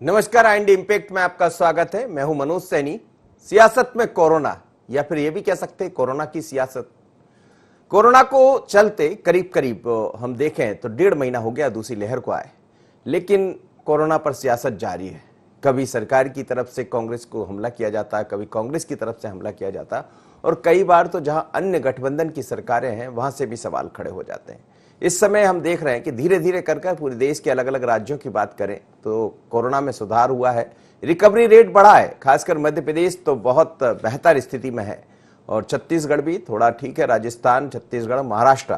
नमस्कार, आइंड इम्पैक्ट में आपका स्वागत है। मैं हूं मनोज सैनी। सियासत में कोरोना, या फिर यह भी कह सकते हैं कोरोना की सियासत। कोरोना को चलते करीब करीब हम देखें तो 1.5 महीना हो गया दूसरी लहर को आए, लेकिन कोरोना पर सियासत जारी है। कभी सरकार की तरफ से कांग्रेस को हमला किया जाता, कभी कांग्रेस की तरफ से हमला किया जाता, और कई बार तो जहां अन्य गठबंधन की सरकारें हैं वहां से भी सवाल खड़े हो जाते हैं। इस समय हम देख रहे हैं कि धीरे धीरे कर पूरे देश के अलग अलग राज्यों की बात करें तो कोरोना में सुधार हुआ है, रिकवरी रेट बढ़ा है। खासकर मध्य प्रदेश तो बहुत बेहतर स्थिति में है, और छत्तीसगढ़ भी थोड़ा ठीक है, राजस्थान, छत्तीसगढ़, महाराष्ट्र।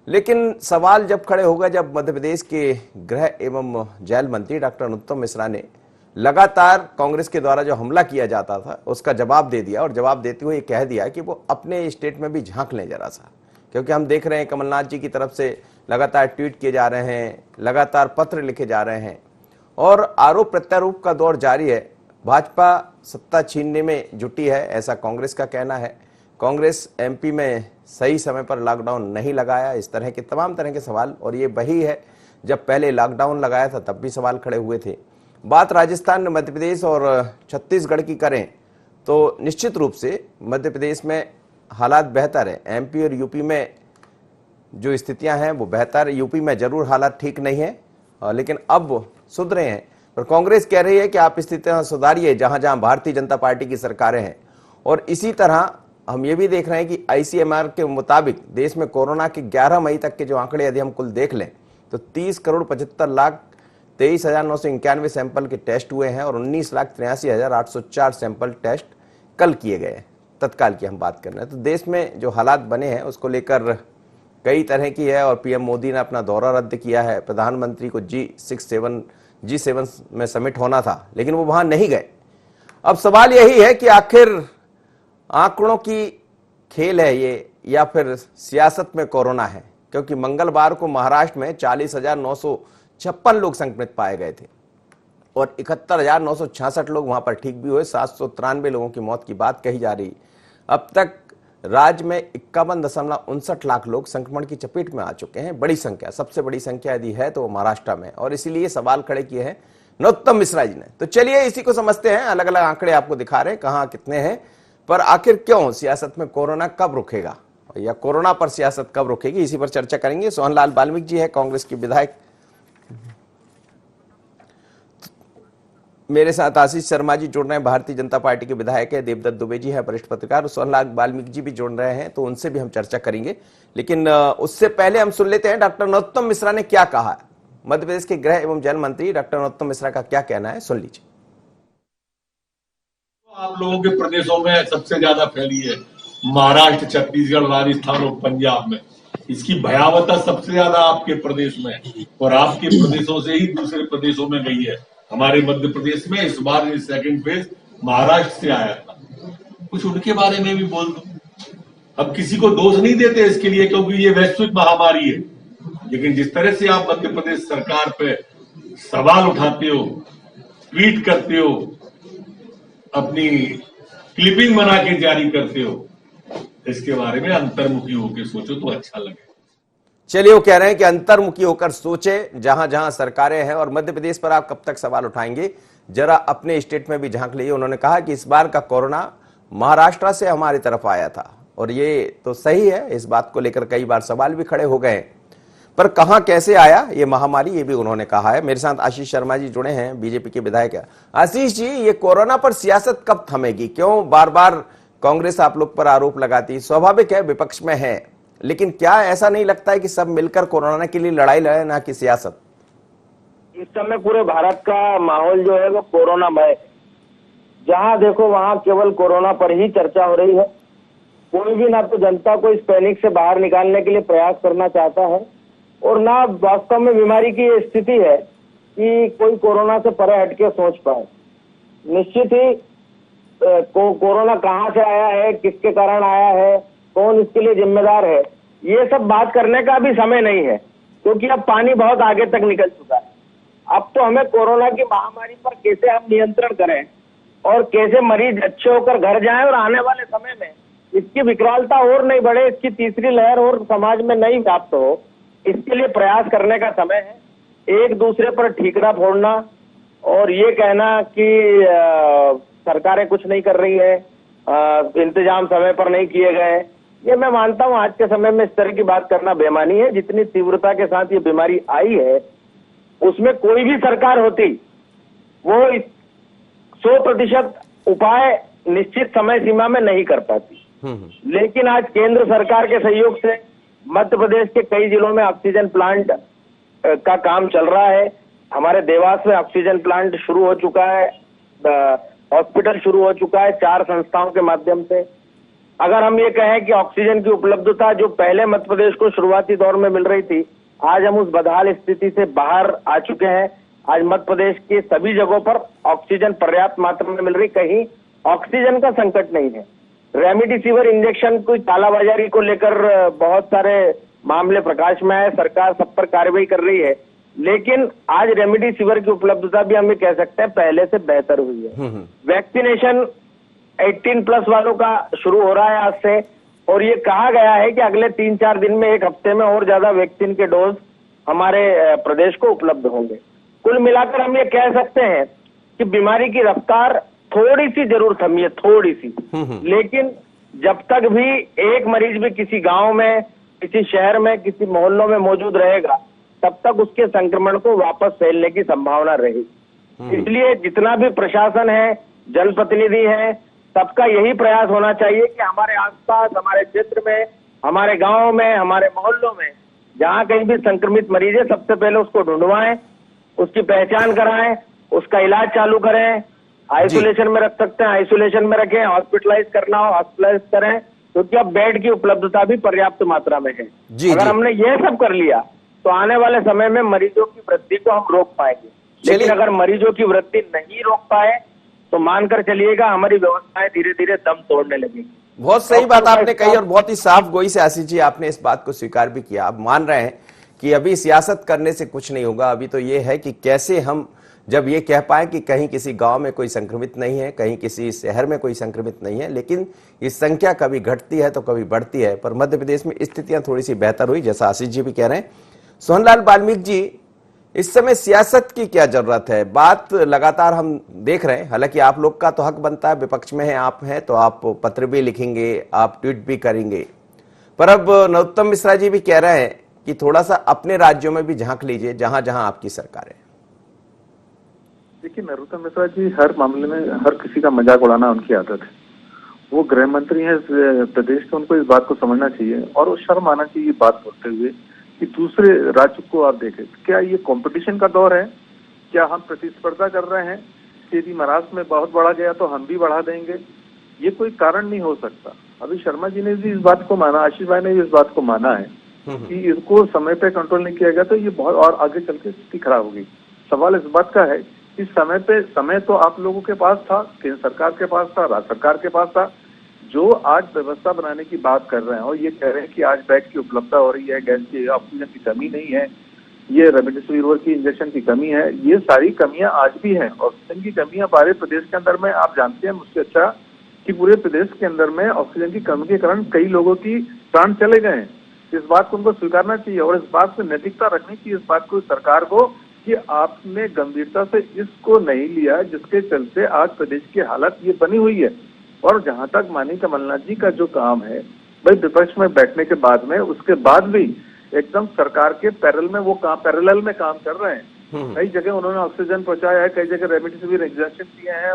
लेकिन सवाल जब खड़े होगा जब मध्य प्रदेश के गृह एवं जेल मंत्री डॉक्टर नरोत्तम मिश्रा ने लगातार कांग्रेस के द्वारा जो हमला किया जाता था उसका जवाब दे दिया, और जवाब देते हुए कह दिया कि वो अपने स्टेट में भी झांक लें जरा सा। क्योंकि हम देख रहे हैं कमलनाथ जी की तरफ से लगातार ट्वीट किए जा रहे हैं, लगातार पत्र लिखे जा रहे हैं, और आरोप प्रत्यारोप का दौर जारी है। भाजपा सत्ता छीनने में जुटी है, ऐसा कांग्रेस का कहना है। कांग्रेस एमपी में सही समय पर लॉकडाउन नहीं लगाया, इस तरह के तमाम तरह के सवाल। और ये वही है जब पहले लॉकडाउन लगाया था तब भी सवाल खड़े हुए थे। बात राजस्थान, मध्य प्रदेश और छत्तीसगढ़ की करें तो निश्चित रूप से मध्य प्रदेश में हालात बेहतर है। एमपी और यूपी में जो स्थितियां हैं वो बेहतर है। यूपी में जरूर हालात ठीक नहीं है, लेकिन अब सुधरे हैं। पर कांग्रेस कह रही है कि आप स्थितियां सुधारिए जहां जहां भारतीय जनता पार्टी की सरकारें हैं। और इसी तरह हम ये भी देख रहे हैं कि आईसीएमआर के मुताबिक देश में कोरोना के 11 मई तक के जो आंकड़े यदि हम कुल देख लें तो 30,75,23,991 सैंपल के टेस्ट हुए हैं, और 19,83,804 सैंपल टेस्ट कल किए गए। तत्काल की हम बात कर रहे हैं तो देश में जो हालात बने हैं उसको लेकर कई तरह की है। और पीएम मोदी ने अपना दौरा रद्द किया है। प्रधानमंत्री को G7 में समिट होना था, लेकिन वो वहां नहीं गए। अब सवाल यही है कि आखिर आंकड़ों की खेल है ये, या फिर सियासत में कोरोना है। क्योंकि मंगलवार को महाराष्ट्र में 40,956 लोग संक्रमित पाए गए थे, और 71,966 लोग वहां पर ठीक भी हुए। 793 लोगों की मौत की बात कही जा रही। अब तक राज्य में 51.59 लाख लोग संक्रमण की चपेट में आ चुके हैं। बड़ी संख्या, सबसे बड़ी संख्या यदि है तो वो महाराष्ट्र में, और इसीलिए सवाल खड़े किए हैं नरोत्तम मिश्रा जी ने। तो चलिए इसी को समझते हैं। अलग अलग आंकड़े आपको दिखा रहे हैं कहां कितने हैं, पर आखिर क्यों सियासत में कोरोना कब रुकेगा, या कोरोना पर सियासत कब रुकेगी, इसी पर चर्चा करेंगे। सोहनलाल बाल्मीकि जी है, कांग्रेस के विधायक। मेरे साथ आशीष शर्मा जी जुड़ रहे हैं, भारतीय जनता पार्टी के विधायक है। देवदत्त दुबे जी है, वरिष्ठ पत्रकार। सोहनलाल बाल्मीकि जी भी जुड़ रहे हैं, तो उनसे भी हम चर्चा करेंगे। लेकिन उससे पहले हम सुन लेते हैं डॉक्टर नरोत्तम मिश्रा ने क्या कहा। मध्य प्रदेश के गृह एवं जेल मंत्री डॉक्टर नरोत्तम मिश्रा का क्या कहना है, सुन लीजिए। आप लोगों के प्रदेशों में सबसे ज्यादा फैली है, महाराष्ट्र, छत्तीसगढ़, राजस्थान और पंजाब में। इसकी भयावहता सबसे ज्यादा आपके प्रदेश में है, और आपके प्रदेशों से ही दूसरे प्रदेशों में गई है। हमारे मध्य प्रदेश में इस बार सेकंड फेज महाराष्ट्र से आया था। कुछ उनके बारे में भी बोल दो। अब किसी को दोष नहीं देते इसके लिए, क्योंकि ये वैश्विक महामारी है। लेकिन जिस तरह से आप मध्य प्रदेश सरकार पे सवाल उठाते हो, ट्वीट करते हो, अपनी क्लिपिंग बना के जारी करते हो, इसके बारे में अंतर्मुखी होकर सोचो तो अच्छा लगे। चलिए, वो कह रहे हैं कि अंतर्मुखी होकर सोचे जहां जहां सरकारें हैं। और मध्य प्रदेश पर आप कब तक सवाल उठाएंगे, जरा अपने स्टेट में भी झांक लीजिए। उन्होंने कहा कि इस बार का कोरोना महाराष्ट्र से हमारी तरफ आया था, और ये तो सही है। इस बात को लेकर कई बार सवाल भी खड़े हो गए, पर कहां कैसे आया ये महामारी, ये भी उन्होंने कहा है। मेरे साथ आशीष शर्मा जी जुड़े हैं, बीजेपी के विधायक है। आशीष जी, ये कोरोना पर सियासत कब थमेगी? क्यों बार बार कांग्रेस आप लोग पर आरोप लगाती? स्वाभाविक है, विपक्ष में है, लेकिन क्या ऐसा नहीं लगता है कि सब मिलकर कोरोना के लिए लड़ाई लड़े, ना कि सियासत? इस समय पूरे भारत का माहौल जो है वो कोरोनामय, जहां देखो वहां केवल कोरोना पर ही चर्चा हो रही है। कोई भी ना तो जनता को इस पैनिक से बाहर निकालने के लिए प्रयास करना चाहता है, और ना वास्तव में बीमारी की स्थिति है कि कोई कोरोना से परे हटके सोच पाए। निश्चित ही कोरोना कहां से आया है, किसके कारण आया है, कौन इसके लिए जिम्मेदार है, ये सब बात करने का भी समय नहीं है, क्योंकि अब पानी बहुत आगे तक निकल चुका है। अब तो हमें कोरोना की महामारी पर कैसे हम नियंत्रण करें और कैसे मरीज अच्छे होकर घर जाएं, और आने वाले समय में इसकी विकरालता और नहीं बढ़े, इसकी तीसरी लहर और समाज में नहीं व्याप्त हो, इसके लिए प्रयास करने का समय है। एक दूसरे पर ठीकरा फोड़ना, और ये कहना कि सरकारें कुछ नहीं कर रही है, इंतजाम समय पर नहीं किए गए, ये मैं मानता हूं आज के समय में इस तरह की बात करना बेईमानी है। जितनी तीव्रता के साथ ये बीमारी आई है उसमें कोई भी सरकार होती वो 100% उपाय निश्चित समय सीमा में नहीं कर पाती। लेकिन आज केंद्र सरकार के सहयोग से मध्य प्रदेश के कई जिलों में ऑक्सीजन प्लांट का काम चल रहा है। हमारे देवास में ऑक्सीजन प्लांट शुरू हो चुका है, हॉस्पिटल शुरू हो चुका है 4 संस्थाओं के माध्यम से। अगर हम ये कहें कि ऑक्सीजन की उपलब्धता जो पहले मध्य प्रदेश को शुरुआती दौर में मिल रही थी, आज हम उस बदहाल स्थिति से बाहर आ चुके हैं। आज मध्य प्रदेश के सभी जगहों पर ऑक्सीजन पर्याप्त मात्रा में मिल रही, कहीं ऑक्सीजन का संकट नहीं है। रेमडेसिविर इंजेक्शन की कालाबाजारी को लेकर बहुत सारे मामले प्रकाश में आए, सरकार सब पर कार्रवाई कर रही है, लेकिन आज रेमडेसिविर की उपलब्धता भी हम ये कह सकते हैं पहले से बेहतर हुई है। वैक्सीनेशन 18+ वालों का शुरू हो रहा है आज से, और ये कहा गया है कि अगले 3-4 दिन में, 1 हफ्ते में और ज्यादा वैक्सीन के डोज हमारे प्रदेश को उपलब्ध होंगे। कुल मिलाकर हम ये कह सकते हैं कि बीमारी की रफ्तार थोड़ी सी जरूर थमी है, थोड़ी सी, लेकिन जब तक भी एक मरीज भी किसी गांव में, किसी शहर में, किसी मोहल्लों में मौजूद रहेगा, तब तक उसके संक्रमण को वापस फैलने की संभावना रहेगी। इसलिए जितना भी प्रशासन है, जनप्रतिनिधि है, सबका यही प्रयास होना चाहिए कि हमारे आसपास, हमारे क्षेत्र में, हमारे गांव में, हमारे मोहल्लों में जहां कहीं भी संक्रमित मरीज है, सबसे पहले उसको ढूंढवाएं, उसकी पहचान कराएं, उसका इलाज चालू करें। आइसोलेशन में रख सकते हैं, आइसोलेशन में रखें, हॉस्पिटलाइज करना हो हॉस्पिटलाइज करें, क्योंकि अब बेड की उपलब्धता भी पर्याप्त मात्रा में है। अगर हमने ये सब कर लिया तो आने वाले समय में मरीजों की वृद्धि को हम रोक पाएंगे। लेकिन अगर मरीजों की वृद्धि नहीं रोक पाए तो मानकर चलिएगा हमारी व्यवस्थाएं धीरे धीरे दम तोड़ने लगेगी। बहुत सही बात आपने कही, और बहुत ही साफ गोई से आशीष जी आपने इस बात को स्वीकार भी किया। आप मान रहे हैं कि अभी सियासत करने से कुछ नहीं होगा, अभी तो ये है कि कैसे हम जब ये कह पाए कि कहीं किसी गांव में कोई संक्रमित नहीं है, कहीं किसी शहर में कोई संक्रमित नहीं है, लेकिन इस संख्या कभी घटती है तो कभी बढ़ती है। पर मध्य प्रदेश में स्थितियां थोड़ी सी बेहतर हुई, जैसा आशीष जी भी कह रहे हैं। सोहनलाल वाल्मीकि जी, इस समय सियासत की क्या जरूरत है? बात लगातार हम देख रहे हैं, हालांकि आप लोग का तो हक बनता है, विपक्ष में है आप हैं तो आप पत्र भी लिखेंगे, आप ट्वीट भी करेंगे, पर अब नरोत्तम मिश्रा जी भी कह रहे हैं कि थोड़ा सा अपने राज्यों में भी झांक लीजिए जहां जहां आपकी सरकार है। देखिए, नरोत्तम मिश्रा जी हर मामले में हर किसी का मजाक उड़ाना उनकी आदत है। वो गृह मंत्री हैं प्रदेश के, उनको इस बात को समझना चाहिए और वो शर्म आना चाहिए बात बोलते हुए कि दूसरे राज्य को आप देखें। क्या ये कंपटीशन का दौर है? क्या हम प्रतिस्पर्धा कर रहे हैं कि यदि महाराष्ट्र में बहुत बढ़ा गया तो हम भी बढ़ा देंगे? ये कोई कारण नहीं हो सकता। अभी शर्मा जी ने भी इस बात को माना, आशीष भाई ने भी इस बात को माना है कि इसको समय पे कंट्रोल नहीं किया गया तो ये बहुत और आगे चल के स्थिति खराब होगी। सवाल इस बात का है कि समय तो आप लोगों के पास था, केंद्र सरकार के पास था, राज्य सरकार के पास था। जो आज व्यवस्था बनाने की बात कर रहे हैं और ये कह रहे हैं कि आज बेड की उपलब्धता हो रही है, गैस की, ऑक्सीजन की कमी नहीं है, ये रेमडेसिविर की इंजेक्शन की कमी है, ये सारी कमियां आज भी हैं। ऑक्सीजन की कमियां हमारे प्रदेश के अंदर में आप जानते हैं मुझसे अच्छा कि पूरे प्रदेश के अंदर में ऑक्सीजन की कमी के कारण कई लोगों की प्राण चले गए हैं। इस बात को उनको स्वीकारना चाहिए और इस बात से नैतिकता रखनी चाहिए इस बात को सरकार को कि आपने गंभीरता से इसको नहीं लिया, जिसके चलते आज प्रदेश की हालत ये बनी हुई है। और जहां तक माननीय कमलनाथ जी का जो काम है, भाई विपक्ष में बैठने के बाद में, उसके बाद भी एकदम सरकार के पैरेलल में काम कर रहे हैं। कई जगह उन्होंने ऑक्सीजन पहुंचाया है, कई जगह रेमडेसिविर इंजेक्शन दिए हैं,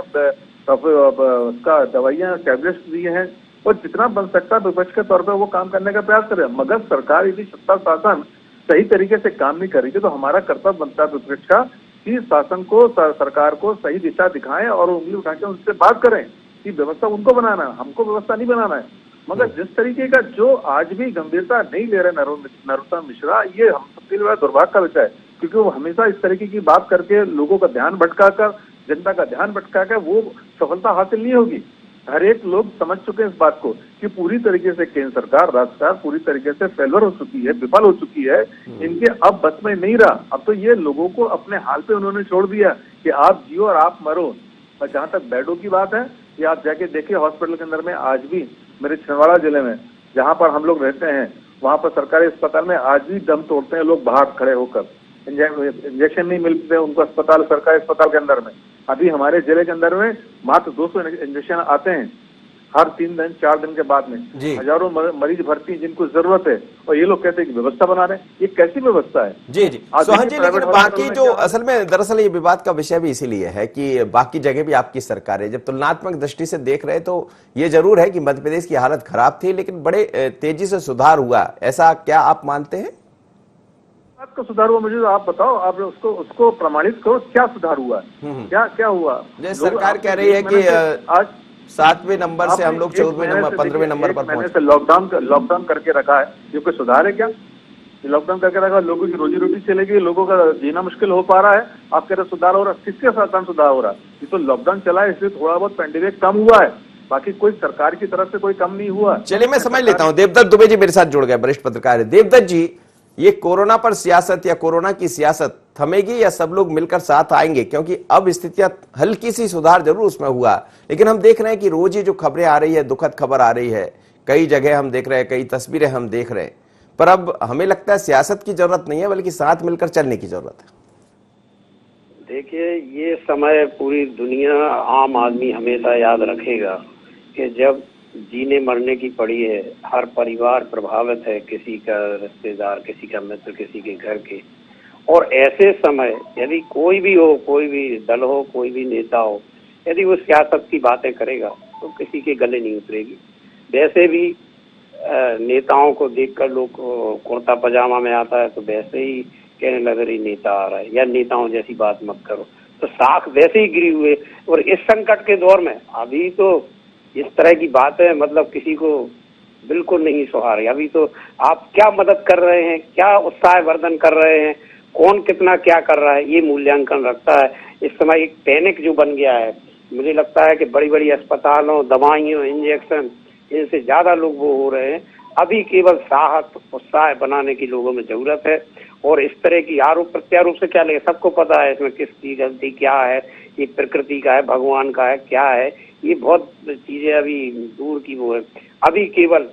उसका दवाइयां टैबलेट्स दिए हैं, और जितना बन सकता है विपक्ष के तौर पर वो काम करने का प्रयास कर रहे हैं। मगर सरकार यदि सत्ता शासन सही तरीके से काम नहीं करेगी तो हमारा कर्तव्य बनता है विपक्ष का कि शासन को, सरकार को सही दिशा दिखाएं और उंगली उठा के उनसे बात करें कि व्यवस्था उनको बनाना है, हमको व्यवस्था नहीं बनाना है। मगर जिस तरीके का जो आज भी गंभीरता नहीं ले रहे नरोत्तम मिश्रा, ये हम सबके लिए बड़ा दुर्भाग्य का विषय है, क्योंकि वो हमेशा इस तरीके की बात करके लोगों का ध्यान भटकाकर, जनता का ध्यान भटकाकर वो सफलता हासिल नहीं होगी। हर एक लोग समझ चुके हैं इस बात को कि पूरी तरीके से केंद्र सरकार, राज्य सरकार पूरी तरीके से फेलर हो चुकी है, विफल हो चुकी है, इनके अब बस में नहीं रहा। अब तो ये लोगों को अपने हाल पे उन्होंने छोड़ दिया कि आप जियो और आप मरो। और जहां तक बेडों की बात है, ये आप जाके देखिए हॉस्पिटल के अंदर में आज भी, मेरे छिंदवाड़ा जिले में जहां पर हम लोग रहते हैं, वहां पर सरकारी अस्पताल में आज भी दम तोड़ते हैं लोग बाहर खड़े होकर। इंजेक्शन नहीं मिलते उनको अस्पताल, सरकारी अस्पताल के अंदर में। अभी हमारे जिले के अंदर में मात्र 200 इंजेक्शन आते हैं हर 3 दिन 4 दिन के बाद में। जी। हजारों मरीज भर्ती हैं जिनको जरूरत है, और ये लोग कहते हैं कि व्यवस्था बना रहे हैं। ये कैसी व्यवस्था है? जी जी आज सोहन जी, देखिए लेकिन प्राइवेट बाकी हॉस्पिटल में जो क्या असल में दरअसल ये विवाद का विषय भी इसीलिए है कि बाकी जगह भी आपकी सरकार है, जब तुलनात्मक दृष्टि से देख रहे तो ये जरूर है कि मध्य प्रदेश की हालत खराब थी, लेकिन बड़े तेजी से सुधार हुआ, ऐसा क्या आप मानते हैं? बात का सुधार हुआ, मुझे तो आप बताओ, आप उसको प्रमाणित करो, क्या सुधार हुआ है? क्या हुआ? जैसे सरकार कह रही है कि आज 7वें नंबर से हम लोग 14वें नंबर 15वें नंबर पर मैंने पहुंचे। से लॉकडाउन करके रखा है, ये कोई सुधार है क्या? लॉकडाउन करके रखा, लोगों की रोजी रोटी चलेगी, लोगों का जीना मुश्किल हो पा रहा है, आप कह रहे सुधार हो रहा है? किसके साथ सुधार हो रहा है? ये तो लॉकडाउन चला है, इसलिए थोड़ा बहुत पेंडेमिक कम हुआ है, बाकी कोई सरकार की तरफ से कोई कम नहीं हुआ। चलिए मैं समझ लेता हूं, देवदत्त दुबे जी मेरे साथ जुड़ गए, वरिष्ठ पत्रकार है। देवदत्त जी, ये कोरोना पर सियासत या कोरोना की सियासत थमेगी या सब लोग मिलकर साथ आएंगे? क्योंकि अब स्थितियां हल्की सी सुधार जरूर उसमें हुआ, लेकिन हम देख रहे हैं कि रोज ही जो खबरें आ रही है, दुखद खबर आ रही है, कई जगह हम देख रहे हैं, कई तस्वीरें हम देख रहे हैं, पर अब हमें लगता है सियासत की जरूरत नहीं है, बल्कि साथ मिलकर चलने की जरूरत है। देखिए, ये समय पूरी दुनिया, आम आदमी हमेशा याद रखेगा कि जब जीने मरने की पड़ी है, हर परिवार प्रभावित है, किसी का रिश्तेदार, किसी का मित्र, किसी के घर के, और ऐसे समय यदि कोई भी हो, कोई भी दल हो, कोई भी नेता हो, यदि वो सियासत की बातें करेगा तो किसी के गले नहीं उतरेगी। वैसे भी नेताओं को देखकर लोग कुर्ता पजामा में आता है तो वैसे ही कहने लग रही नेता आ रहा है, या नेताओं जैसी बात मत करो, तो साख वैसे ही गिरी हुए। और इस संकट के दौर में अभी तो इस तरह की बातें मतलब किसी को बिल्कुल नहीं सुहा रही। अभी तो आप क्या मदद कर रहे हैं, क्या उत्साह वर्धन कर रहे हैं, कौन कितना क्या कर रहा है, ये मूल्यांकन रखता है। इस समय एक पैनिक जो बन गया है, मुझे लगता है कि बड़ी बड़ी अस्पतालों, दवाइयों, इंजेक्शन, इनसे ज्यादा लोग वो हो रहे हैं। अभी केवल साहस, उत्साह बनाने की लोगों में जरूरत है। और इस तरह की आरोप प्रत्यारोप से क्या लगे, सबको पता है इसमें किसकी गलती क्या है, ये प्रकृति का है, भगवान का है, क्या है, ये बहुत चीजें अभी दूर की वो है। अभी केवल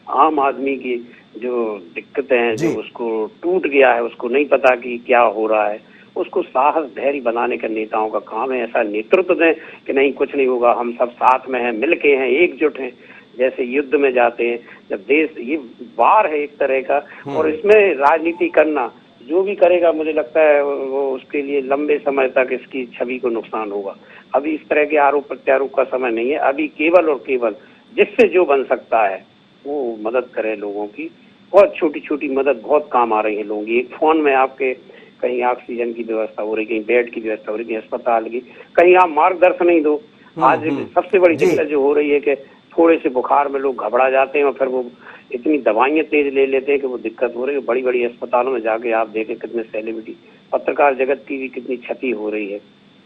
आम आदमी की जो दिक्कतें हैं, जो उसको टूट गया है, उसको नहीं पता कि क्या हो रहा है, उसको साहस धैर्य बनाने का नेताओं का काम है। ऐसा नेतृत्व दें कि नहीं कुछ नहीं होगा, हम सब साथ में हैं, मिलके हैं, एकजुट हैं, जैसे युद्ध में जाते हैं जब देश, ये वार है एक तरह का, और इसमें राजनीति करना जो भी करेगा, मुझे लगता है वो उसके लिए लंबे समय तक इसकी छवि को नुकसान होगा। अभी इस तरह के आरोप प्रत्यारोप का समय नहीं है। अभी केवल और केवल जिससे जो बन सकता है वो मदद करे लोगों की, और छोटी छोटी मदद बहुत काम आ रही है लोगों की। एक फोन में आपके कहीं ऑक्सीजन की व्यवस्था हो रही, कहीं बेड की व्यवस्था हो रही, कहीं अस्पताल की, कहीं आप मार्गदर्शन नहीं दो। आज सबसे बड़ी दिक्कत जो हो रही है कि थोड़े से बुखार में लोग घबरा जाते हैं और फिर वो इतनी दवाइयां तेज ले लेते हैं कि वो दिक्कत हो रही है। बड़ी बड़ी अस्पतालों में जाके आप देखें कितने सेलिब्रिटी, पत्रकार जगत की भी कितनी क्षति हो रही है।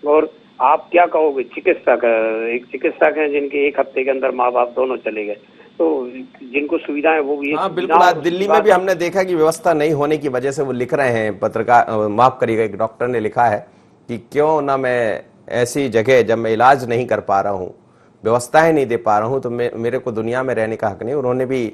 और आप क्या कहोगे, चिकित्सक, एक चिकित्सक हैं जिनके 1 हफ्ते के अंदर माँ बाप दोनों चले गए, तो जिनको सुविधाएं वो भी। हाँ बिल्कुल, आज दिल्ली में भी हमने देखा कि व्यवस्था नहीं होने की वजह से वो लिख रहे हैं, पत्रकार माफ करिएगा, एक डॉक्टर ने लिखा है कि क्यों ना मैं ऐसी जगह जब मैं इलाज नहीं कर पा रहा हूँ, व्यवस्थाएं नहीं दे पा रहा हूं, तो मेरे को दुनिया में रहने का हक नहीं। उन्होंने भी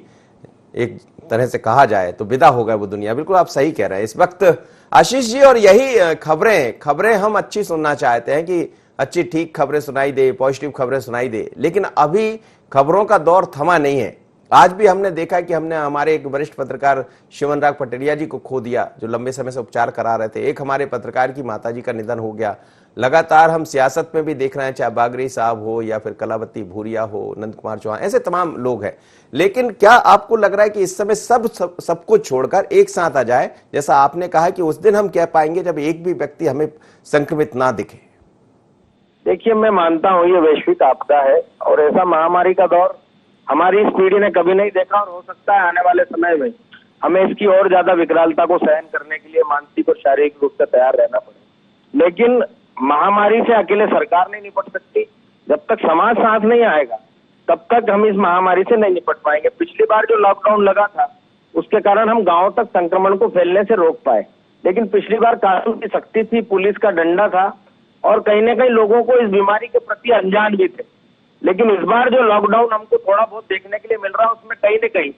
एक तरह से कहा जाए तो विदा हो गया वो दुनिया। बिल्कुल आप सही कह रहे हैं इस वक्त आशीष जी, और यही खबरें हम अच्छी सुनना चाहते हैं कि अच्छी ठीक खबरें सुनाई दे, पॉजिटिव खबरें सुनाई दे, लेकिन अभी खबरों का दौर थमा नहीं है। आज भी हमने देखा कि हमने हमारे एक वरिष्ठ पत्रकार शिवनराग पटरिया जी को खो दिया, जो लंबे समय से उपचार करा रहे थे। एक हमारे पत्रकार की माताजी का निधन हो गया। लगातार हम सियासत में भी देख रहे हैं, चाहे बागरी साहब हो या फिर कलावती भूरिया हो, नंद कुमार चौहान, ऐसे तमाम लोग हैं। लेकिन क्या आपको लग रहा है कि इस समय सब कुछ छोड़कर एक साथ आ जाए, जैसा आपने कहा कि उस दिन हम कह पाएंगे जब एक भी व्यक्ति हमें संक्रमित ना दिखे? देखिए, मैं मानता हूँ ये वैश्विक आपदा है और ऐसा महामारी का दौर हमारी इस पीढ़ी ने कभी नहीं देखा, और हो सकता है आने वाले समय में हमें इसकी और ज्यादा विकरालता को सहन करने के लिए मानसिक और शारीरिक रूप से तैयार रहना पड़े। लेकिन महामारी से अकेले सरकार नहीं निपट सकती। जब तक समाज साथ नहीं आएगा तब तक हम इस महामारी से नहीं निपट पाएंगे। पिछली बार जो लॉकडाउन लगा था उसके कारण हम गांव तक संक्रमण को फैलने से रोक पाए, लेकिन पिछली बार कानून की सख्ती थी, पुलिस का डंडा था, और कहीं ना कहीं लोगों को इस बीमारी के प्रति अनजान भी थे। लेकिन इस बार जो लॉकडाउन हमको थोड़ा बहुत देखने के लिए मिल रहा है, उसमें कहीं ना कहीं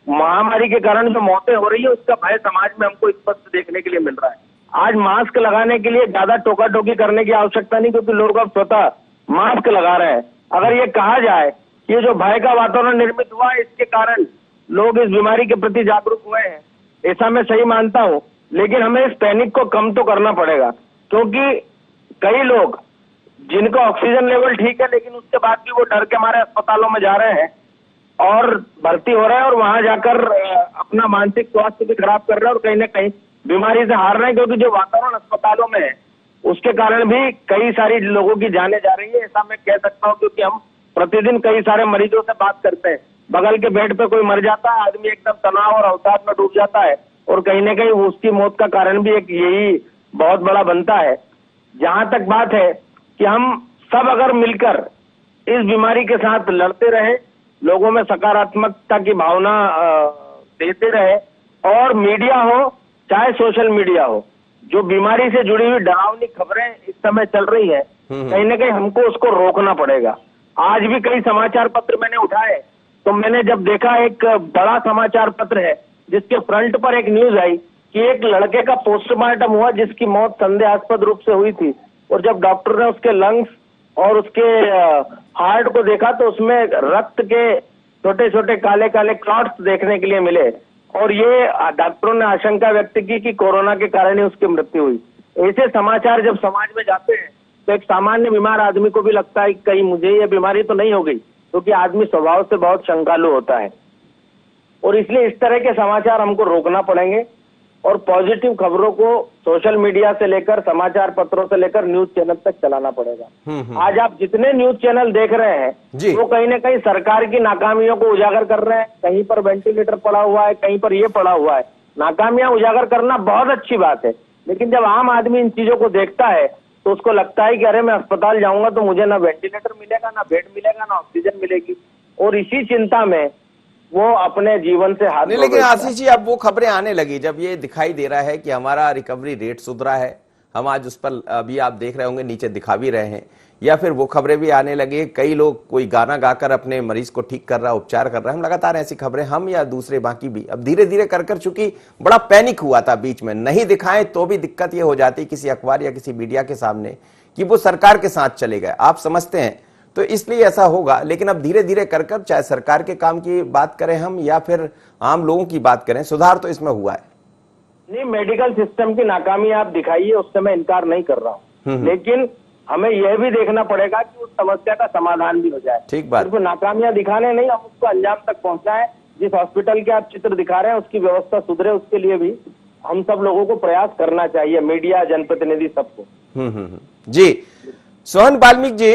महामारी के कारण जो मौतें हो रही है उसका भय समाज में हमको स्पष्ट देखने के लिए मिल रहा है। आज मास्क लगाने के लिए ज्यादा टोका टोकी करने की आवश्यकता नहीं, क्योंकि लोग अब स्वतः मास्क लगा रहे हैं। अगर ये कहा जाए कि ये जो भय का वातावरण निर्मित हुआ है, इसके कारण लोग इस बीमारी के प्रति जागरूक हुए हैं, ऐसा मैं सही मानता हूं। लेकिन हमें इस पैनिक को कम तो करना पड़ेगा, क्योंकि कई लोग जिनका ऑक्सीजन लेवल ठीक है, लेकिन उसके बाद भी वो डर के मारे अस्पतालों में जा रहे हैं और भर्ती हो रहे हैं और वहां जाकर अपना मानसिक स्वास्थ्य भी खराब कर रहे हैं और कहीं ना कहीं बीमारी से हार रहे हैं, क्योंकि जो वातावरण अस्पतालों में है उसके कारण भी कई सारी लोगों की जानें जा रही है, ऐसा मैं कह सकता हूं। क्योंकि हम प्रतिदिन कई सारे मरीजों से बात करते हैं, बगल के बेड पे कोई मर जाता है, आदमी एकदम तनाव और अवसाद में डूब जाता है और कहीं ना कहीं उसकी मौत का कारण भी एक यही बहुत बड़ा बनता है। जहां तक बात है कि हम सब अगर मिलकर इस बीमारी के साथ लड़ते रहे, लोगों में सकारात्मकता की भावना देते रहे, और मीडिया हो चाहे सोशल मीडिया हो, जो बीमारी से जुड़ी हुई डरावनी खबरें इस समय चल रही है, कहीं ना कहीं हमको उसको रोकना पड़ेगा। आज भी कई समाचार पत्र मैंने उठाए, तो मैंने जब देखा एक बड़ा समाचार पत्र है जिसके फ्रंट पर एक न्यूज आई कि एक लड़के का पोस्टमार्टम हुआ जिसकी मौत संदेहास्पद रूप से हुई थी, और जब डॉक्टर ने उसके लंग्स और उसके हार्ट को देखा तो उसमें रक्त के छोटे छोटे काले काले क्लॉट्स देखने के लिए मिले, और ये डॉक्टरों ने आशंका व्यक्त की कि कोरोना के कारण ही उसकी मृत्यु हुई। ऐसे समाचार जब समाज में जाते हैं तो एक सामान्य बीमार आदमी को भी लगता है कि कहीं मुझे ये बीमारी तो नहीं हो गई, क्योंकि आदमी स्वभाव से बहुत शंकालु होता है। और इसलिए इस तरह के समाचार हमको रोकना पड़ेंगे और पॉजिटिव खबरों को सोशल मीडिया से लेकर, समाचार पत्रों से लेकर न्यूज चैनल तक चलाना पड़ेगा। आज आप जितने न्यूज चैनल देख रहे हैं वो कहीं ना कहीं सरकार की नाकामियों को उजागर कर रहे हैं। कहीं पर वेंटिलेटर पड़ा हुआ है, कहीं पर ये पड़ा हुआ है। नाकामियां उजागर करना बहुत अच्छी बात है, लेकिन जब आम आदमी इन चीजों को देखता है तो उसको लगता है कि अरे मैं अस्पताल जाऊंगा तो मुझे ना वेंटिलेटर मिलेगा, ना बेड मिलेगा, ना ऑक्सीजन मिलेगी, और इसी चिंता में वो अपने जीवन से हाथ। लेकिन आशीष जी, अब वो खबरें आने लगी जब ये दिखाई दे रहा है कि हमारा रिकवरी रेट सुधरा है, हम आज उस पर अभी आप देख रहे होंगे नीचे दिखा भी रहे हैं, या फिर वो खबरें भी आने लगी कई लोग कोई गाना गाकर अपने मरीज को ठीक कर रहा, उपचार कर रहा है। हम लगातार ऐसी खबरें, हम या दूसरे बाकी भी अब धीरे धीरे कर चूंकि बड़ा पैनिक हुआ था बीच में, नहीं दिखाएं तो भी दिक्कत ये हो जाती किसी अखबार या किसी मीडिया के सामने कि वो सरकार के साथ चले गए, आप समझते हैं, तो इसलिए ऐसा होगा। लेकिन अब धीरे धीरे कर चाहे सरकार के काम की बात करें हम या फिर आम लोगों की बात करें, सुधार तो इसमें हुआ है। नहीं, मेडिकल सिस्टम की नाकामी आप दिखाइए, उससे मैं इनकार नहीं कर रहा हूँ, लेकिन हमें यह भी देखना पड़ेगा कि उस समस्या का समाधान भी हो जाए। ठीक बात। सिर्फ नाकामियां दिखाने नहीं, हम उसको अंजाम तक पहुंचाएं। जिस हॉस्पिटल के आप चित्र दिखा रहे हैं उसकी व्यवस्था सुधरे, उसके लिए भी हम सब लोगों को प्रयास करना चाहिए, मीडिया, जनप्रतिनिधि, सबको। जी सोहन वाल्मीकि जी,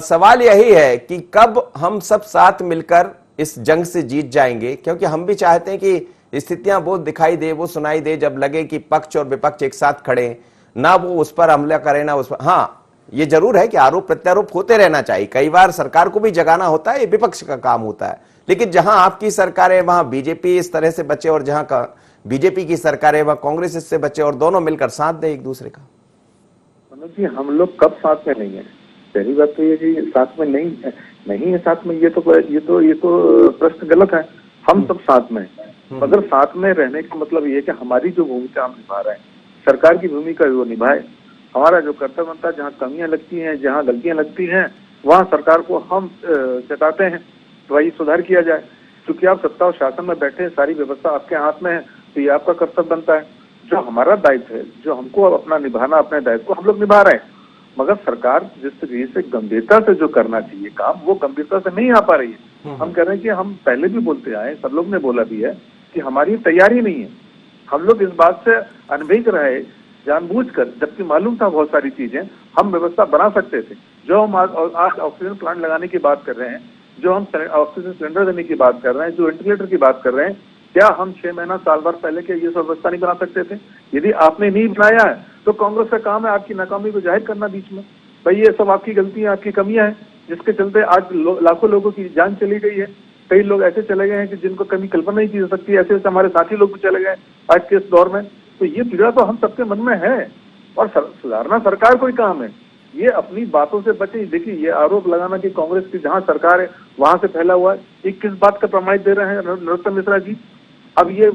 सवाल यही है कि कब हम सब साथ मिलकर इस जंग से जीत जाएंगे, क्योंकि हम भी चाहते हैं कि स्थितियां वो दिखाई दे, वो सुनाई दे, जब लगे कि पक्ष और विपक्ष एक साथ खड़े, ना वो उस पर हमला करे ना उस पर। हाँ, ये जरूर है कि आरोप प्रत्यारोप होते रहना चाहिए, कई बार सरकार को भी जगाना होता है, ये विपक्ष का काम होता है, लेकिन जहां आपकी सरकार है वहां बीजेपी इस तरह से बचे और जहां का बीजेपी की सरकार है वहां कांग्रेस इससे बचे, और दोनों मिलकर साथ दे एक दूसरे का। मनोज जी, हम लोग कब साथ में नहीं है? पहली बात तो ये जी, साथ में नहीं है साथ में, ये तो प्रश्न गलत है। हम सब साथ में हैं, मगर साथ में रहने का मतलब ये है कि हमारी जो भूमिका हम निभा रहे हैं, सरकार की भूमिका वो निभाए। हमारा जो कर्तव्य बनता है, जहाँ कमियां लगती हैं, जहाँ गलतियां लगती हैं, वहाँ सरकार को हम चेताते हैं, तो वही सुधार किया जाए। क्योंकि आप सत्ता और शासन में बैठे हैं, सारी व्यवस्था आपके हाथ में है, तो ये आपका कर्तव्य बनता है। जो हमारा दायित्व है, जो हमको अपना निभाना, अपने दायित्व को हम लोग निभा रहे हैं, मगर सरकार जिस तरीके से गंभीरता से जो करना चाहिए काम, वो गंभीरता से नहीं आ पा रही है। हम कह रहे हैं कि हम पहले भी बोलते आए, सब लोग ने बोला भी है कि हमारी तैयारी नहीं है। हम लोग इस बात से अनभिज्ञ रहे जानबूझकर, जबकि मालूम था बहुत सारी चीजें हम व्यवस्था बना सकते थे। जो हम आज ऑक्सीजन प्लांट लगाने की बात कर रहे हैं, जो हम ऑक्सीजन सिलेंडर देने की बात कर रहे हैं, जो वेंटिलेटर की बात कर रहे हैं, क्या हम 6 महीना साल भर पहले के ये सब व्यवस्था नहीं बना सकते थे? यदि आपने नहीं बनाया है तो कांग्रेस का काम है आपकी नाकामी को जाहिर करना बीच में, भाई ये सब आपकी गलतियां, आपकी कमियां हैं, जिसके चलते आज लाखों लोगों की जान चली गई है। कई लोग ऐसे चले गए हैं कि जिनको कभी कल्पना नहीं की जा सकती, ऐसे ऐसे हमारे साथी लोग भी चले गए आज के इस दौर में। तो ये पीड़ा तो हम सबके मन में है, और सुधारना सरकार को ही काम है। ये अपनी बातों से बचे। देखिए, ये आरोप लगाना कि कांग्रेस की जहां सरकार है वहां से फैला हुआ है, ये किस बात का प्रमाणित दे रहे हैं नरोत्तम मिश्रा जी? अब ये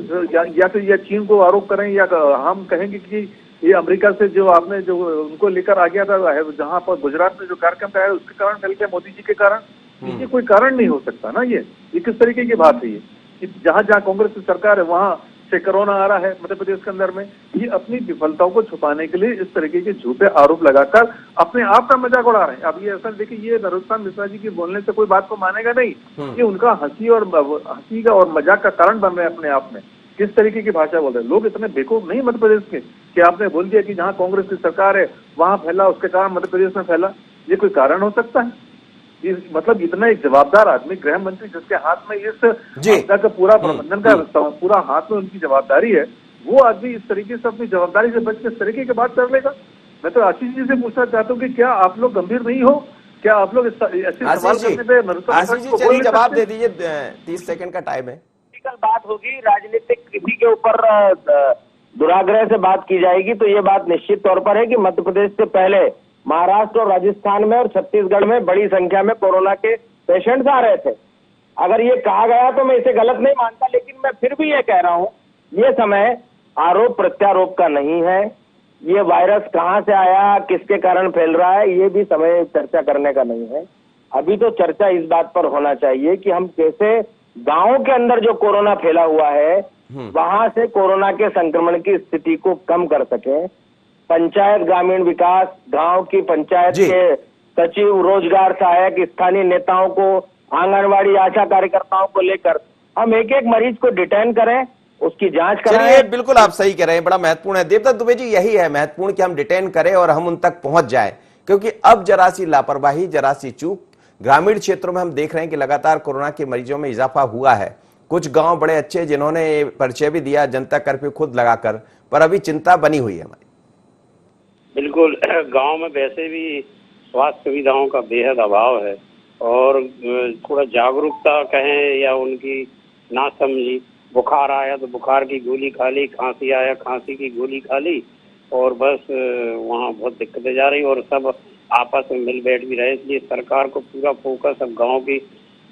या तो ये चीन को आरोप करें, या हम कहेंगे कि ये अमेरिका से जो आपने जो उनको लेकर आ गया था, जहां पर गुजरात में जो कार्यक्रम था उसके कारण फैल गया, मोदी जी के कारण। ये कोई कारण नहीं हो सकता ना। ये किस तरीके की बात है ये कि जहां जहां कांग्रेस की सरकार है वहां से कोरोना आ रहा है मध्य प्रदेश के अंदर में। ये अपनी विफलताओं को छुपाने के लिए इस तरीके के झूठे आरोप लगाकर अपने आप का मजाक उड़ा रहे हैं। अब ये ऐसा देखिए, ये नरोत्तम मिश्रा जी के बोलने से कोई बात को मानेगा नहीं, ये उनका हंसी का और मजाक का कारण बन रहे हैं अपने आप में। किस तरीके की भाषा बोल रहे हैं लोग, इतने बेवकूफ नहीं मध्य प्रदेश के कि आपने बोल दिया कि जहां कांग्रेस की सरकार है वहां फैला, उसके कारण मध्य प्रदेश में फैला। ये कोई कारण हो सकता है? मतलब इतना एक जवाबदार आदमी, गृह मंत्री जिसके हाथ में इस आपदा का पूरा प्रबंधन का पूरा हाथ में उनकी जवाबदारी है, वो आदमी इस तरीके से अपनी जवाबदारी से बच के इस तरीके की बात कर लेगा। मैं तो आशीष जी से पूछना चाहता हूँ कि क्या आप लोग गंभीर नहीं हो? क्या आप लोग ऐसे सवाल करने पे आशीष जी चलिए जवाब दे दीजिए, 30 सेकंड का टाइम है। बात होगी, राजनीतिक किसी के ऊपर दुराग्रह से बात की जाएगी तो ये बात निश्चित तौर पर है कि मध्य प्रदेश से पहले महाराष्ट्र और राजस्थान में और छत्तीसगढ़ में बड़ी संख्या में कोरोना के पेशेंट्स आ रहे थे। अगर ये कहा गया तो मैं इसे गलत नहीं मानता, लेकिन मैं फिर भी ये कह रहा हूं, ये समय आरोप प्रत्यारोप का नहीं है। ये वायरस कहां से आया, किसके कारण फैल रहा है, ये भी समय चर्चा करने का नहीं है। अभी तो चर्चा इस बात पर होना चाहिए कि हम कैसे गांवों के अंदर जो कोरोना फैला हुआ है वहां से कोरोना के संक्रमण की स्थिति को कम कर सके। पंचायत ग्रामीण विकास, गांव की पंचायत के सचिव, रोजगार सहायक, स्थानीय नेताओं को, आंगनवाड़ी आशा कार्यकर्ताओं को लेकर हम एक एक मरीज को डिटेन करें, उसकी जांच कराएं। बिल्कुल आप सही कह रहे हैं, बड़ा महत्वपूर्ण है देवदत्त दुबे जी, यही है महत्वपूर्ण कि हम डिटेन करें और हम उन तक पहुंच जाएं, क्योंकि अब जरा सी लापरवाही, जरा सी चूक ग्रामीण क्षेत्रों में हम देख रहे हैं कि लगातार कोरोना के मरीजों में इजाफा हुआ है। कुछ गांव बड़े अच्छे जिन्होंने परिचय भी दिया जनता कर्फ्यू खुद लगाकर, पर अभी चिंता बनी हुई है हमारी। बिल्कुल, गांव में वैसे भी स्वास्थ्य सुविधाओं का बेहद अभाव है और थोड़ा जागरूकता कहें या उनकी ना समझी। बुखार आया तो बुखार की गोली खा ली, खांसी आया खांसी की गोली खा ली और बस वहाँ बहुत दिक्कतें जा रही और सब आपस में मिल बैठ भी रहे। इसलिए सरकार को पूरा फोकस अब गाँव की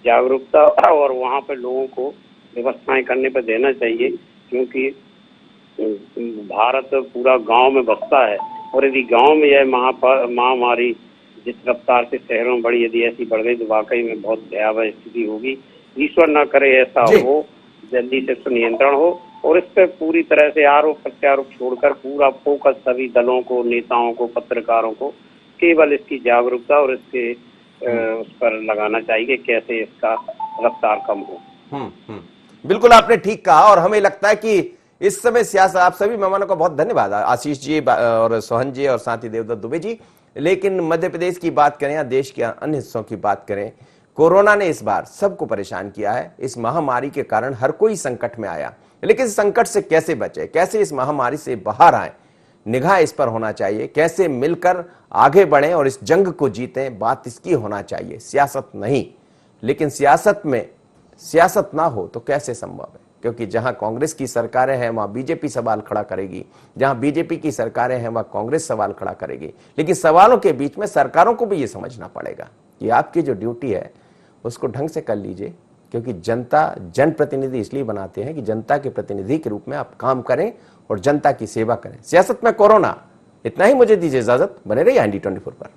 जागरूकता और वहाँ पर लोगों को व्यवस्थाएं करने पर देना चाहिए, क्योंकि भारत पूरा गांव में बसता है और यदि गांव में यह महामारी जिस रफ्तार से शहरों में बढ़ी, यदि ऐसी बढ़ गई तो वाकई में बहुत भयावह स्थिति होगी। ईश्वर न करे ऐसा हो, जल्दी से नियंत्रण हो और इस पर पूरी तरह से आरोप प्रत्यारोप छोड़कर पूरा फोकस सभी दलों को, नेताओं को, पत्रकारों को केवल इसकी जागरूकता और इसके उस पर लगाना चाहिए कैसे इसका रफ्तार कम हो। बिल्कुल आपने ठीक कहा और हमें लगता है कि इस समय सियासत, आप सभी मेहमानों का बहुत धन्यवाद, आशीष जी और सोहन जी और साथ ही देवदत्त दुबे जी। लेकिन मध्य प्रदेश की बात करें या देश के अन्य हिस्सों की बात करें, कोरोना ने इस बार सबको परेशान किया है। इस महामारी के कारण हर कोई संकट में आया, लेकिन इस संकट से कैसे बचे, कैसे इस महामारी से बाहर आए, निगाह इस पर होना चाहिए। कैसे मिलकर आगे बढ़ें और इस जंग को जीतें, बात इसकी होना चाहिए, सियासत नहीं। लेकिन सियासत में सियासत ना हो तो कैसे संभव है, क्योंकि जहां कांग्रेस की सरकारें हैं वहां बीजेपी सवाल खड़ा करेगी, जहां बीजेपी की सरकारें हैं वहां कांग्रेस सवाल खड़ा करेगी। लेकिन सवालों के बीच में सरकारों को भी ये समझना पड़ेगा कि आपकी जो ड्यूटी है उसको ढंग से कर लीजिए, क्योंकि जनता, जनप्रतिनिधि इसलिए बनाते हैं कि जनता के प्रतिनिधि के रूप में आप काम करें और जनता की सेवा करें। सियासत में कोरोना, इतना ही मुझे दीजिए इजाजत, बने रहिए IND24 पर।